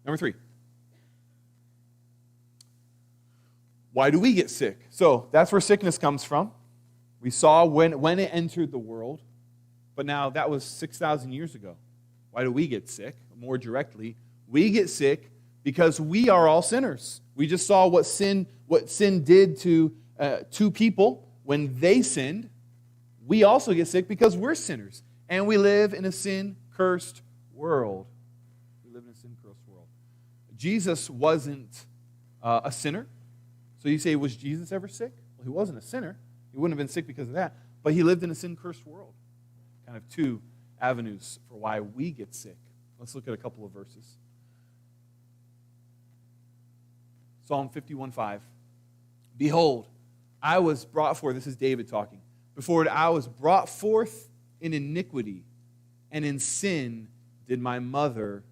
Number 3. Why do we get sick? So that's where sickness comes from. We saw when it entered the world, but now that was 6,000 years ago. Why do we get sick? More directly, we get sick because we are all sinners. We just saw what sin did to two people when they sinned. We also get sick because we're sinners, and we live in a sin-cursed world. We live in a sin-cursed world. Jesus wasn't a sinner. So you say, was Jesus ever sick? Well, he wasn't a sinner. He wouldn't have been sick because of that. But he lived in a sin-cursed world. Kind of two avenues for why we get sick. Let's look at a couple of verses. Psalm 51:5. Behold, I was brought forth. This is David talking. Before I was brought forth in iniquity, and in sin did my mother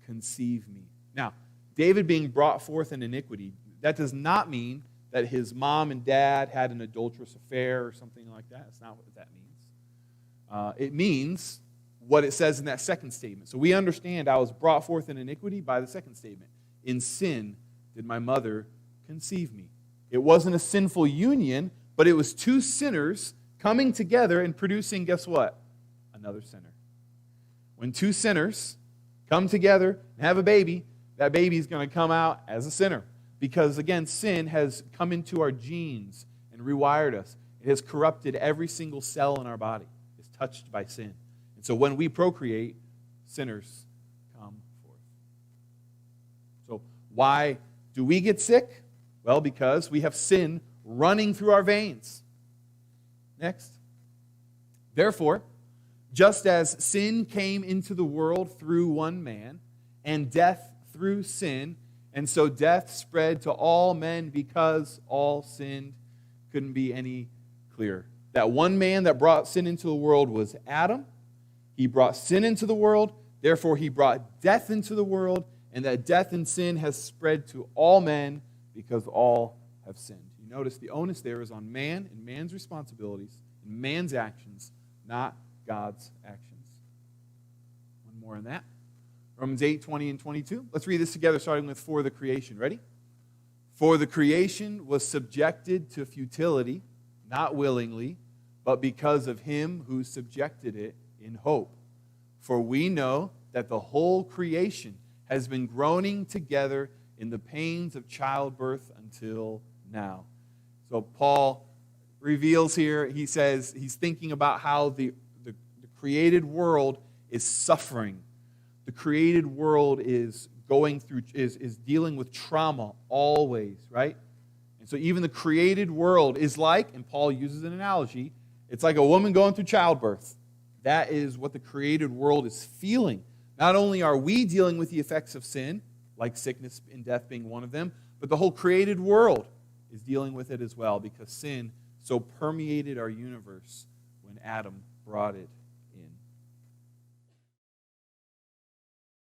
conceive me. Now, David being brought forth in iniquity, that does not mean that his mom and dad had an adulterous affair or something like that. That's not what that means. It means what it says in that second statement. So we understand I was brought forth in iniquity by the second statement. In sin did my mother conceive me. It wasn't a sinful union, but it was two sinners coming together and producing, guess what? Another sinner. When two sinners come together and have a baby, that baby is going to come out as a sinner. Because, again, sin has come into our genes and rewired us. It has corrupted every single cell in our body. It's touched by sin. And so when we procreate, sinners come forth. So why do we get sick? Well, because we have sin running through our veins. Next. Therefore, just as sin came into the world through one man, and death through sin, and so death spread to all men because all sinned. Couldn't be any clearer. That one man that brought sin into the world was Adam. He brought sin into the world. Therefore, he brought death into the world. And that death and sin has spread to all men because all have sinned. You notice the onus there is on man and man's responsibilities and man's actions, not God's actions. One more on that. Romans 8, 20 and 22. Let's read this together, starting with for the creation. Ready? For the creation was subjected to futility, not willingly, but because of him who subjected it in hope. For we know that the whole creation has been groaning together in the pains of childbirth until now. So Paul reveals here, he says, he's thinking about how the created world is suffering. The created world is going through, is dealing with trauma always, right? And so even the created world is like, and Paul uses an analogy, it's like a woman going through childbirth. That is what the created world is feeling. Not only are we dealing with the effects of sin, like sickness and death being one of them, but the whole created world is dealing with it as well because sin so permeated our universe when Adam brought it